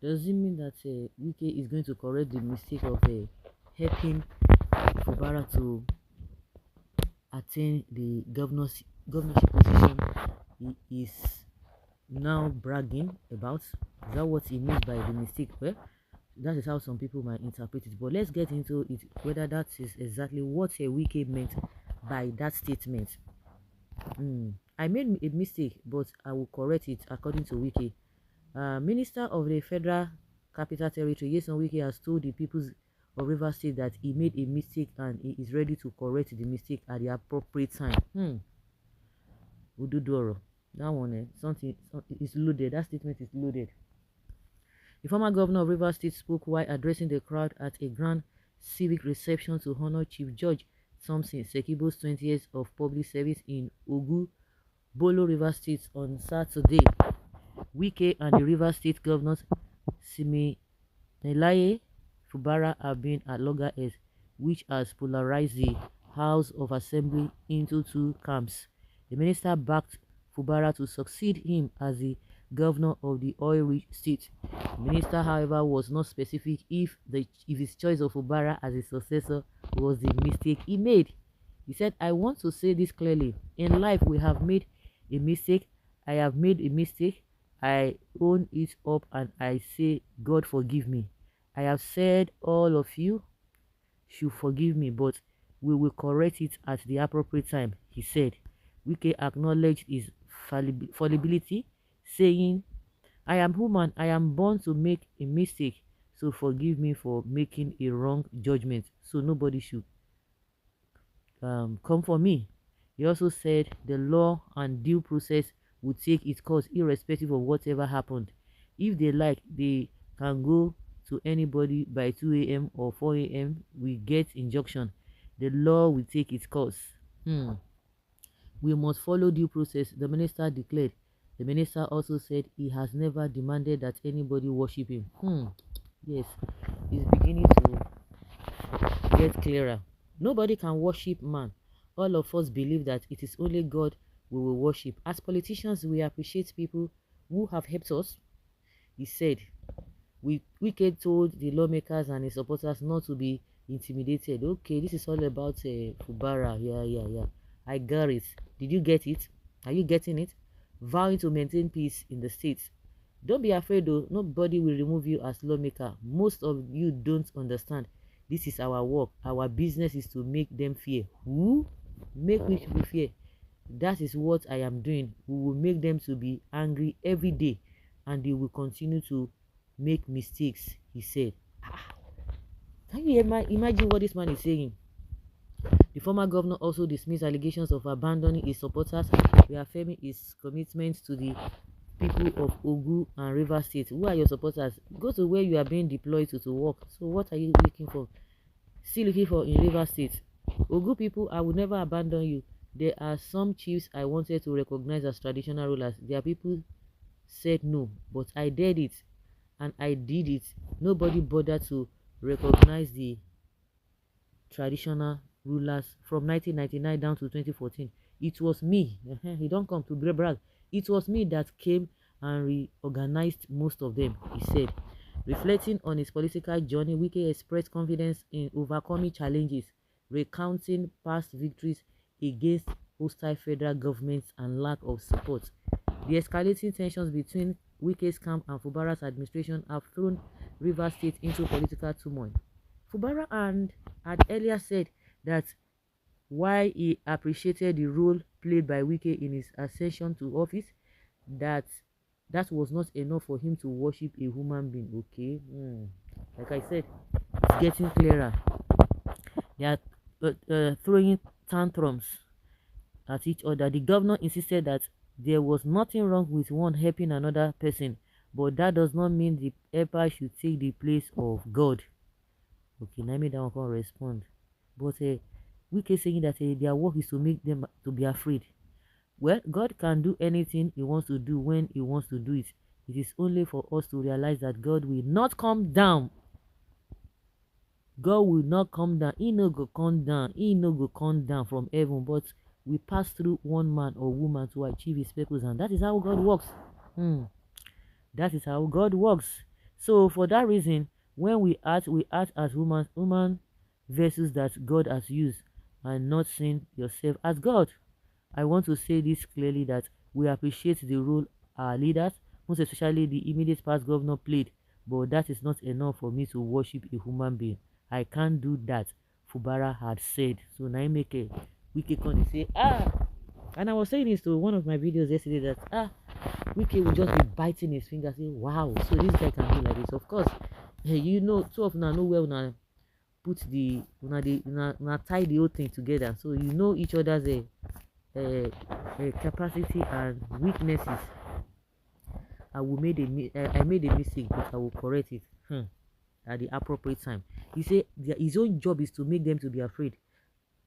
Does it mean that Wike is going to correct the mistake of helping Fubara to attain the governorship position he is now bragging about? Is that what he means by the mistake? Well, that is how some people might interpret it. But let's get into it, whether that is exactly what a Wike meant by that statement. I made a mistake, but I will correct it according to Wike. Minister of the Federal Capital Territory, Yeson Wike, has told the peoples of Rivers State that he made a mistake and he is ready to correct the mistake at the appropriate time. Ududoro. That one, something is loaded. That statement is loaded. The former governor of Rivers State spoke while addressing the crowd at a grand civic reception to honor Chief Judge Thompson Sekibo's 20 years of public service in Ogu, Bolo, Rivers State on Saturday. Wike and the Rivers State governors Siminalayi Fubara have been at loggerheads, which has polarized the House of Assembly into two camps. The minister backed Fubara to succeed him as the governor of the oil-rich state. The minister, however, was not specific if his choice of Fubara as a successor was the mistake he made. He said, "I want to say this clearly. In life, we have made a mistake. I have made a mistake. I own it up and I say, God forgive me. I have said all of you should forgive me, but we will correct it at the appropriate time," he said. Wike acknowledged his fallibility, saying, "I am human. I am born to make a mistake, so forgive me for making a wrong judgment, so nobody should come for me." He also said the law and due process would take its course irrespective of whatever happened. If they like, they can go to anybody by 2 a.m. or 4 a.m. We get injunction. The law will take its course. We must follow due process, the minister declared. The minister also said he has never demanded that anybody worship him. Yes, it's beginning to get clearer. Nobody can worship man. All of us believe that it is only God we will worship. As politicians, we appreciate people who have helped us, he said. Wike told the lawmakers and his supporters not to be intimidated. Okay, this is all about Fubara. Yeah. I got it. Did you get it? Are you getting it? Vowing to maintain peace in the states. Don't be afraid though. Nobody will remove you as lawmaker. Most of you don't understand. This is our work. Our business is to make them fear. Who? Make which people fear. That is what I am doing. We will make them to be angry every day, and they will continue to make mistakes, he said. Can you imagine what this man is saying? The former governor also dismissed allegations of abandoning his supporters, reaffirming his commitment to the people of Ogu and River State. Who are your supporters? Go to where you are being deployed to work. So what are you looking for? Still looking for in River State. Ogu people, I will never abandon you. There are some chiefs I wanted to recognize as traditional rulers. Their people said no, but I did it, and I did it. Nobody bothered to recognize the traditional rulers from 1999 down to 2014. It was me. He don't come to brag. It was me that came and reorganized most of them, he said. Reflecting on his political journey, Wike expressed confidence in overcoming challenges, recounting past victories against hostile federal governments and lack of support. The escalating tensions between Wike's camp and Fubara's administration have thrown Rivers State into political turmoil. Fubara had earlier said that while he appreciated the role played by Wike in his ascension to office, that was not enough for him to worship a human being. Okay, like I said, it's getting clearer. They are throwing tantrums at each other. The governor insisted that there was nothing wrong with one helping another person, but that does not mean the helper should take the place of God. Okay, let me down can respond. But Wike saying that their work is to make them to be afraid. Well, God can do anything he wants to do when he wants to do it. It is only for us to realize that God will not come down. God will not come down. He no go come down. He no go come down from heaven. But we pass through one man or woman to achieve his purpose, and that is how God works. That is how God works. So for that reason, when we act as human vessels that God has used, and not seeing yourself as God. I want to say this clearly, that we appreciate the role our leaders, most especially the immediate past governor, played, but that is not enough for me to worship a human being. I can't do that, Fubara had said. So now make a Wike can say, and I was saying this to one of my videos yesterday, that Wike will just be biting his finger, saying, wow, so this guy can be like this. Of course, you know, two of now know well now put the una tie the whole thing together, so you know each other's capacity and weaknesses. I made a mistake, but I will correct it at the appropriate time. He said his own job is to make them to be afraid,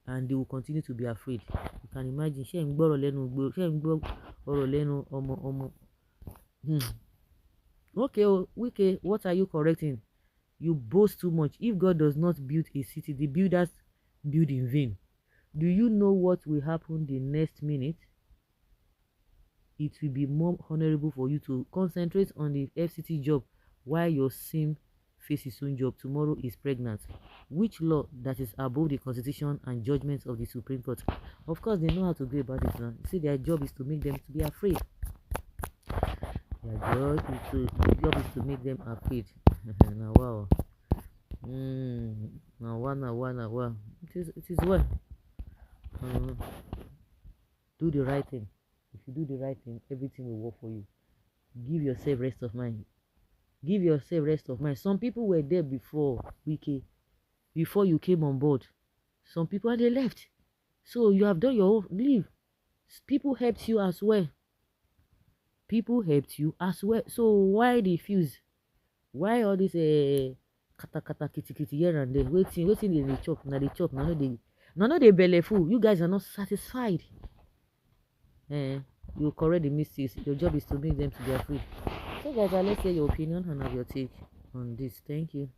and they will continue to be afraid. You can imagine. Ṣé ń gbọ́rọ̀ lẹ́nu gbó, ṣé ń gbọ́ ọ̀rọ̀ lẹ́nu ọmọ. Okay, Wike, what are you correcting? You boast too much. If God does not build a city, the builders build in vain. Do you know what will happen the next minute? It will be more honorable for you to concentrate on the FCT job while your sim faces his own job. Tomorrow is pregnant. Which law that is above the constitution and judgments of the Supreme Court? Of course, they know how to go about it now. See, their job is to make them to be afraid. Their job is to make them afraid. Now, wow. Now, wow. It is well. Do the right thing. If you do the right thing, everything will work for you. Give yourself rest of mind. Give yourself rest of mind. Some people were there before Wike, before you came on board. Some people, and they left. So you have done your own. Leave. People helped you as well. People helped you as well. So why the fuse? Why all this kata kata kiti kiti here and there? Waiting in the chop. Now they chop. Now they belly full. You guys are not satisfied. You correct the mistakes. Your job is to make them to be afraid. So guys, let's hear your opinion and have your take on this. Thank you.